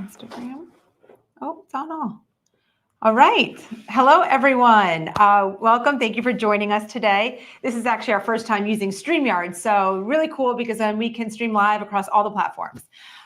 Instagram. Oh, it's on all. All right. Hello, everyone. Welcome. Thank you for joining us today. This is actually our first time using StreamYard, so really cool because then we can stream live across all the platforms.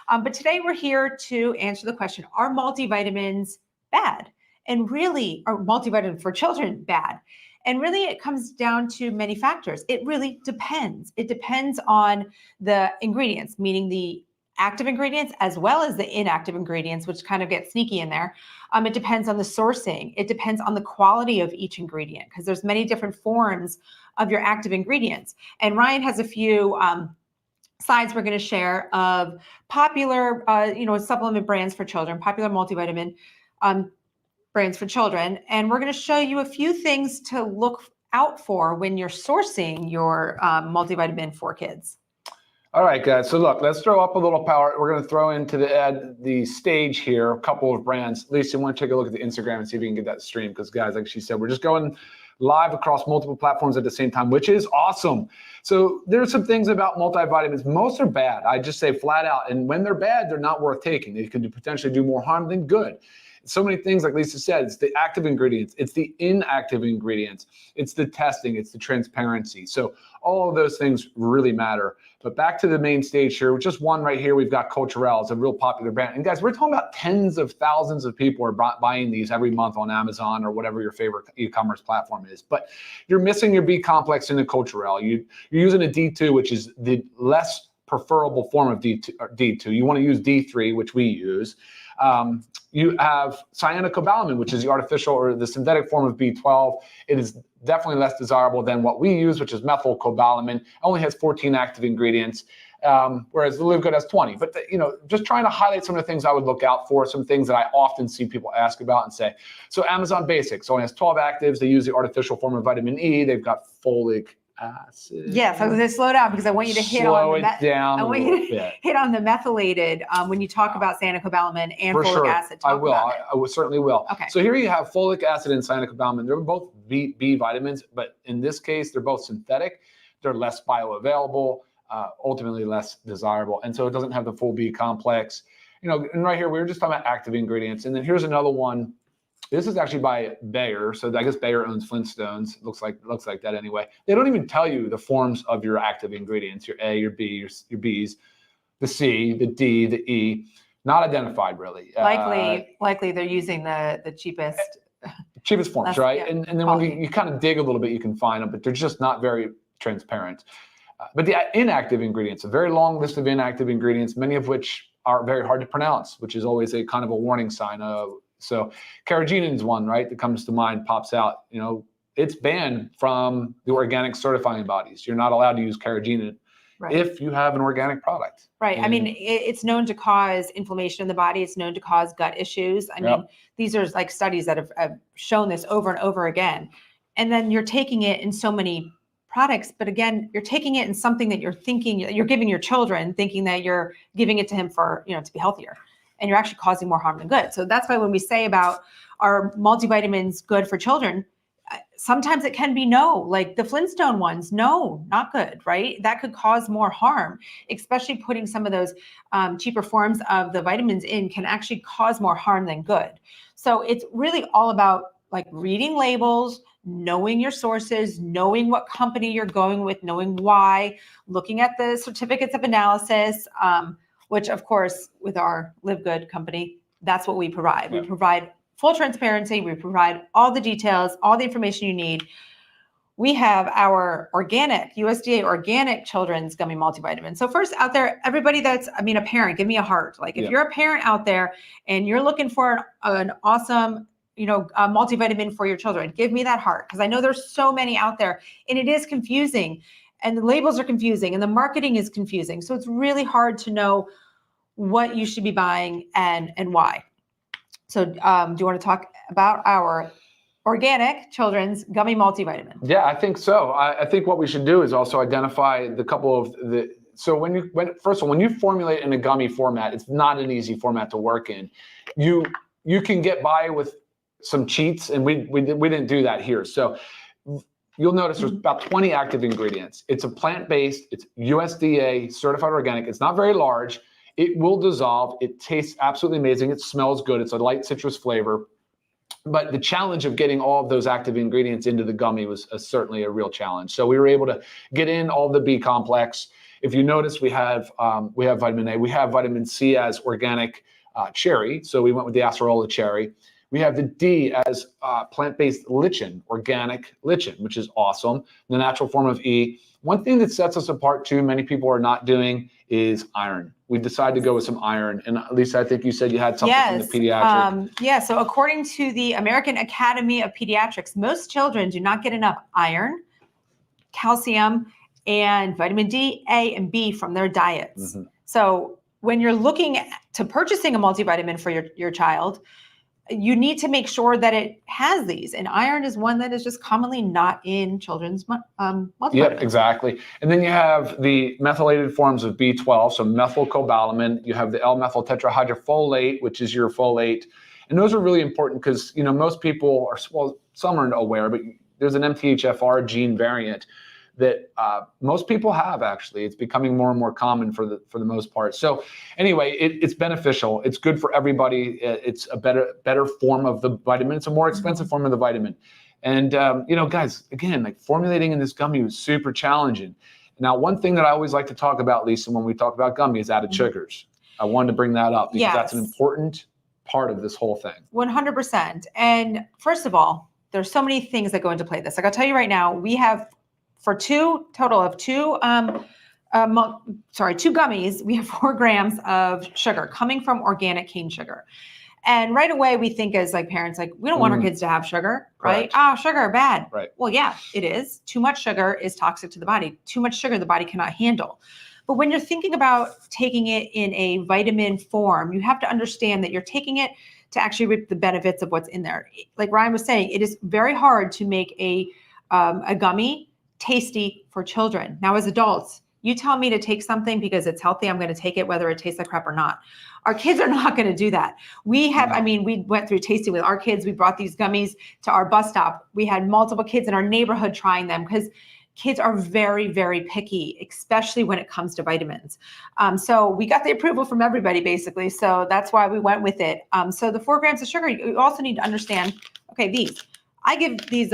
But today we're here to answer the question, are multivitamins bad? And really, are multivitamins for children bad? And really, it comes down to many factors. It really depends. It depends on the ingredients, meaning the active ingredients as well as the inactive ingredients, which kind of get sneaky in there. It depends on the sourcing. It depends on the quality of each ingredient because there's many different forms of your active ingredients. And Ryan has a few slides we're going to share of popular, supplement brands for children, popular multivitamin brands for children. And we're going to show you a few things to look out for when you're sourcing your multivitamin for kids. All right, guys. So look, let's throw up a little power. We're going to throw into the stage here a couple of brands. Lisa, you want to take a look at the Instagram and see if you can get that stream because, guys, like she said, we're just going live across multiple platforms at the same time, which is awesome. So there's some things about multivitamins. Most are bad. I just say flat out. And when they're bad, they're not worth taking. They can potentially do more harm than good. So many things, like Lisa said, it's the active ingredients, it's the inactive ingredients, it's the testing, it's the transparency. So all of those things really matter. But back to the main stage here, just one right here, we've got Culturelle. It's a real popular brand. And guys, we're talking about tens of thousands of people are buying these every month on Amazon or whatever your favorite e-commerce platform is. But you're missing your B complex in the Culturelle. You're using a D2, which is the less preferable form of D2. You want to use D3, which we use. You have cyanocobalamin, which is the artificial or the synthetic form of B12. It is definitely less desirable than what we use, which is methylcobalamin. It only has 14 active ingredients, whereas the Live Good has 20. But just trying to highlight some of the things I would look out for, some things that I often see people ask about and say. So Amazon Basics only has 12 actives. They use the artificial form of vitamin E. They've got folic acid. Yes, I was going to slow down because I want you to hit on the methylated when you talk about cyanocobalamin and folic acid. I certainly will. Okay. So here you have folic acid and cyanocobalamin. They're both B vitamins, but in this case, they're both synthetic. They're less bioavailable, ultimately less desirable, and so it doesn't have the full B complex. And right here we were just talking about active ingredients, and then here's another one. This is actually by Bayer, so I guess Bayer owns Flintstones. Looks like that anyway. They don't even tell you the forms of your active ingredients, your A, your B, your Bs, the C, the D, the E, not identified really. Likely they're using the cheapest forms, right? Yeah, and then when you kind of dig a little bit, you can find them, but they're just not very transparent. But the inactive ingredients, a very long list of inactive ingredients, many of which are very hard to pronounce, which is always a kind of a warning sign of. So carrageenan is one, right, that comes to mind, pops out. It's banned from the organic certifying bodies. You're not allowed to use carrageenan if you have an organic product. Right. I mean, it's known to cause inflammation in the body. It's known to cause gut issues. I mean, these are like studies that have shown this over and over again. And then you're taking it in so many products, but again, you're taking it in something that you're giving your children, thinking that you're giving it to him for, to be healthier. And you're actually causing more harm than good. So that's why when we say about are multivitamins good for children, sometimes it can be no, like the Flintstone ones, no, not good, right? That could cause more harm, especially putting some of those cheaper forms of the vitamins in can actually cause more harm than good. So it's really all about like reading labels, knowing your sources, knowing what company you're going with, knowing why, looking at the certificates of analysis, which of course, with our Live Good company, that's what we provide. Yeah. We provide full transparency. We provide all the details, all the information you need. We have our organic, USDA organic children's gummy multivitamin. So first out there, everybody a parent, give me a heart. Like if you're a parent out there and you're looking for an awesome, multivitamin for your children, give me that heart. Because I know there's so many out there and it is confusing. And the labels are confusing and the marketing is confusing. So it's really hard to know what you should be buying and why. So do you want to talk about our organic children's gummy multivitamin? Yeah, I think so. I think what we should do is also identify the couple of so first of all, when you formulate in a gummy format, it's not an easy format to work in. You can get by with some cheats, and we didn't do that here. So you'll notice there's about 20 active ingredients. It's a plant-based, it's USDA certified organic. It's not very large. It will dissolve. It tastes absolutely amazing. It smells good. It's a light citrus flavor. But the challenge of getting all of those active ingredients into the gummy was certainly a real challenge. So we were able to get in all the B complex. If you notice, we have vitamin A. We have vitamin C as organic cherry. So we went with the acerola cherry. We have the D as plant-based lichen, organic lichen, which is awesome. The natural form of E. One thing that sets us apart too, many people are not doing, is iron. We decided to go with some iron. And Lisa, I think you said you had something from the pediatric. So according to the American Academy of Pediatrics, most children do not get enough iron, calcium, and vitamin D, A, and B from their diets. Mm-hmm. So when you're looking to purchasing a multivitamin for your child, you need to make sure that it has these, and iron is one that is just commonly not in children's multivitamins. Yep, exactly. And then you have the methylated forms of B12, so methylcobalamin. You have the L-methyl tetrahydrofolate, which is your folate, and those are really important because most people are, well, some aren't aware, but there's an MTHFR gene variant that most people have. Actually, it's becoming more and more common for the most part. So anyway, it's beneficial. It's good for everybody. It's a better form of the vitamin. It's a more expensive form of the vitamin. And guys, again, like formulating in this gummy was super challenging. Now, one thing that I always like to talk about, Lisa, when we talk about gummy is added sugars. I wanted to bring that up because that's an important part of this whole thing. 100%. And first of all, there's so many things that go into play this. Like I'll tell you right now, we have for two gummies, we have 4 grams of sugar coming from organic cane sugar. And right away we think as like parents, like we don't want our kids to have sugar, right? Oh, sugar, bad. Right. Well, yeah, it is. Too much sugar is toxic to the body. Too much sugar the body cannot handle. But when you're thinking about taking it in a vitamin form, you have to understand that you're taking it to actually reap the benefits of what's in there. Like Ryan was saying, it is very hard to make a gummy tasty for children. Now, as adults, you tell me to take something because it's healthy, I'm going to take it whether it tastes like crap or not. Our kids are not going to do that. We went through tasting with our kids. We brought these gummies to our bus stop. We had multiple kids in our neighborhood trying them because kids are very, very picky, especially when it comes to vitamins. So we got the approval from everybody, basically. So that's why we went with it. So the 4 grams of sugar, you also need to understand, okay, I give these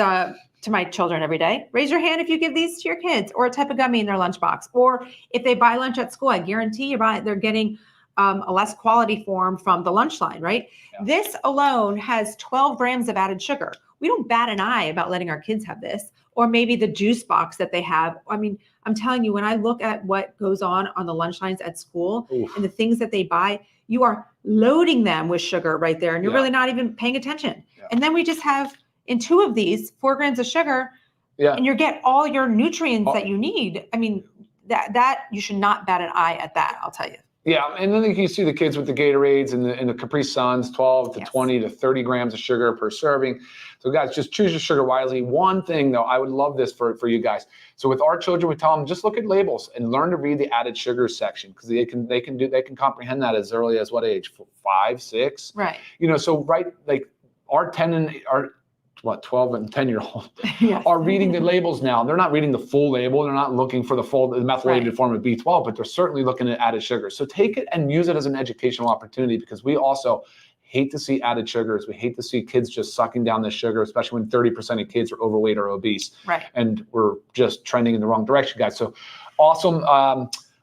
to my children every day. Raise your hand if you give these to your kids, or a type of gummy in their lunchbox. Or if they buy lunch at school, I guarantee they're getting a less quality form from the lunch line, right? Yeah. This alone has 12 grams of added sugar. We don't bat an eye about letting our kids have this, or maybe the juice box that they have. I mean, I'm telling you, when I look at what goes on the lunch lines at school and the things that they buy, you are loading them with sugar right there, and you're really not even paying attention. Yeah. And then we just have, in 2 of these, 4 grams of sugar, and you get all your nutrients that you need. I mean, that you should not bat an eye at that, I'll tell you. Yeah, and then you see the kids with the Gatorades and the Capri Suns, 12 to 20 to 30 grams of sugar per serving. So guys, just choose your sugar wisely. One thing though, I would love this for you guys. So with our children, we tell them just look at labels and learn to read the added sugar section, because they can comprehend that as early as what age? 5, 6? Right. So like our 12 and 10-year-old are reading the labels now. They're not reading the full label. They're not looking for the methylated form of B12, but they're certainly looking at added sugar. So take it and use it as an educational opportunity, because we also hate to see added sugars. We hate to see kids just sucking down this sugar, especially when 30% of kids are overweight or obese. Right. And we're just trending in the wrong direction, guys. So awesome.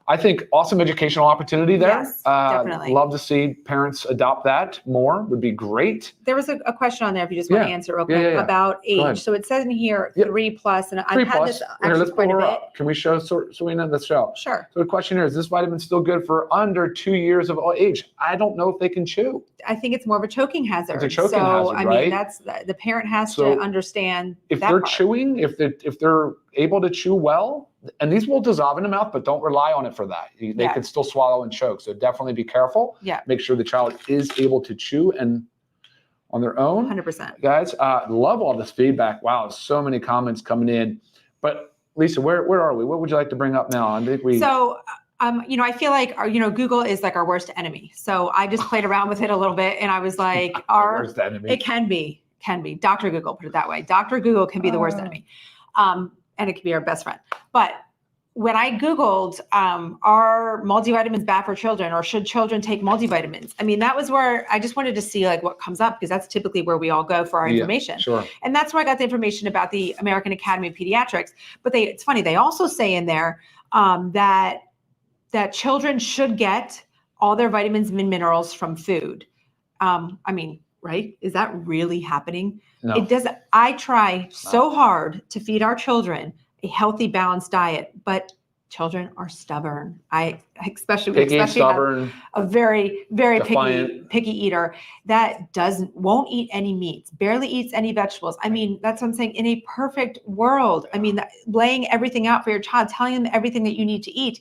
I think awesome educational opportunity there. Yes, definitely. Love to see parents adopt that more. Would be great. There was a question on there, if you just want to answer real quick, about age. So it says in here 3+, and I've had this actually quite a bit. Can we show Serena the show? Sure. So the question here is this vitamin still good for under 2 years of age? I don't know if they can chew. I think it's more of a choking hazard. It's a choking hazard, right? I mean, that's the parent has to understand if they're chewing, if they're able to chew well. And these will dissolve in the mouth, but don't rely on it for that. They could still swallow and choke. So definitely be careful. Yeah. Make sure the child is able to chew and on their own. 100%. Guys, love all this feedback. Wow, so many comments coming in. But Lisa, where are we? What would you like to bring up now? I think I feel like Google is like our worst enemy. So I just played around with it a little bit, and I was like, our worst enemy. It can be. Dr. Google, put it that way. Dr. Google can be the worst enemy. And it can be our best friend. But when I Googled, are multivitamins bad for children, or should children take multivitamins? I mean, that was where I just wanted to see like what comes up, because that's typically where we all go for our information. Sure. And that's where I got the information about the American Academy of Pediatrics. But it's funny, they also say in there that children should get all their vitamins and minerals from food. I mean, right? Is that really happening? No. It doesn't. I try so hard to feed our children a healthy, balanced diet, but children are stubborn. Especially stubborn, a very, very defiant. picky eater that won't eat any meats, barely eats any vegetables. I mean, that's what I'm saying. In a perfect world, I mean, laying everything out for your child, telling them everything that you need to eat.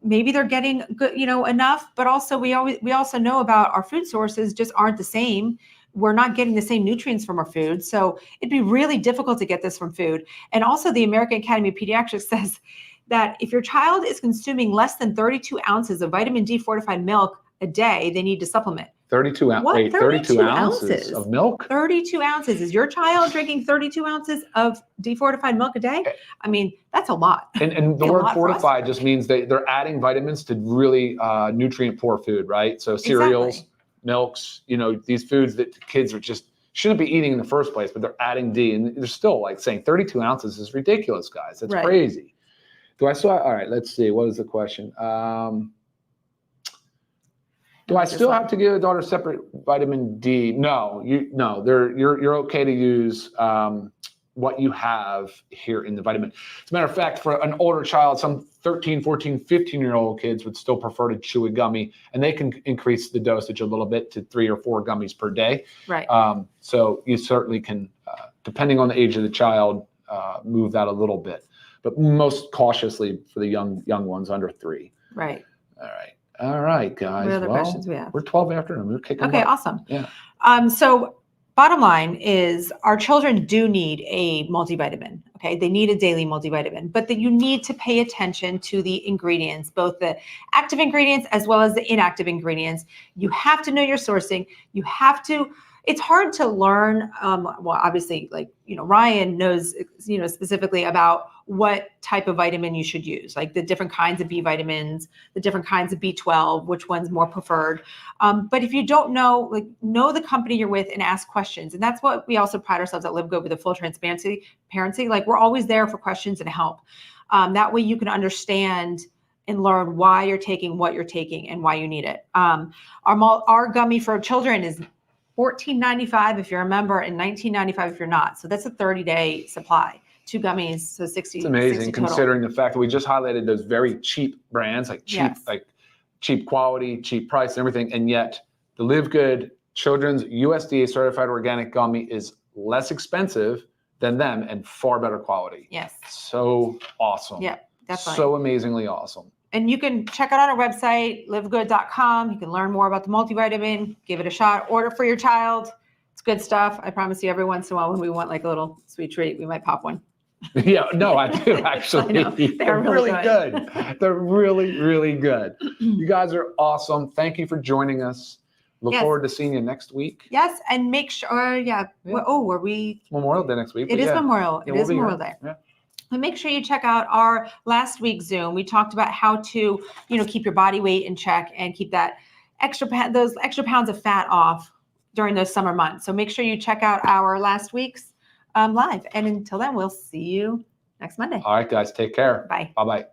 Maybe they're getting good, enough, but also we also know about our food sources just aren't the same. We're not getting the same nutrients from our food. So it'd be really difficult to get this from food. And also the American Academy of Pediatrics says that if your child is consuming less than 32 ounces of vitamin D fortified milk a day, they need to supplement. 32 ounces. 32 ounces of milk? 32 ounces. Is your child drinking 32 ounces of defortified milk a day? I mean, that's a lot. And the word fortified just means they're adding vitamins to really nutrient poor food, right? So cereals, milks, these foods that kids shouldn't be eating in the first place, but they're adding D. And they're still like saying 32 ounces is ridiculous, guys. That's crazy. All right, let's see. What is the question? Do I still have to give a daughter separate vitamin D? No, you're okay to use what you have here in the vitamin. As a matter of fact, for an older child, some 13, 14, 15-year-old kids would still prefer to chew a gummy, and they can increase the dosage a little bit to 3 or 4 gummies per day. Right. So you certainly can, depending on the age of the child, move that a little bit, but most cautiously for the young ones under 3. Right. All right, guys. What other questions we have? We're 12 after, and we're kicking. Okay, awesome. Yeah. So bottom line is our children do need a multivitamin. Okay. They need a daily multivitamin, but that you need to pay attention to the ingredients, both the active ingredients as well as the inactive ingredients. You have to know your sourcing. It's hard to learn. Well, obviously, Ryan knows, specifically about what type of vitamin you should use, like the different kinds of B vitamins, the different kinds of B12, which one's more preferred. But if you don't know, know the company you're with and ask questions. And that's what we also pride ourselves at LiveGood with the full transparency. We're always there for questions and help. That way you can understand and learn why you're taking what you're taking and why you need it. Our gummy for children is $14.95 if you're a member and $19.95 if you're not. So that's a 30-day supply. 2 gummies, so 60. It's amazing 60 total. Considering the fact that we just highlighted those very cheap brands, cheap quality, cheap price, and everything, and yet the Live Good Children's USDA certified organic gummy is less expensive than them and far better quality. Yes. So awesome. Yeah, definitely. So amazingly awesome. And you can check it out on our website, livegood.com. You can learn more about the multivitamin, give it a shot, order for your child. It's good stuff. I promise you every once in a while when we want like a little sweet treat, we might pop one. Yeah, no, I do actually. I know. They're really good. They're really, really good. You guys are awesome. Thank you for joining us. Look forward to seeing you next week. Yes, and make sure, were we? Memorial Day next week. It is Memorial. Yeah, it is Memorial Day. Yeah. And make sure you check out our last week's Zoom. We talked about how to, keep your body weight in check and keep that those extra pounds of fat off during those summer months. So make sure you check out our last week's live. And until then, we'll see you next Monday. All right, guys, take care. Bye. Bye-bye.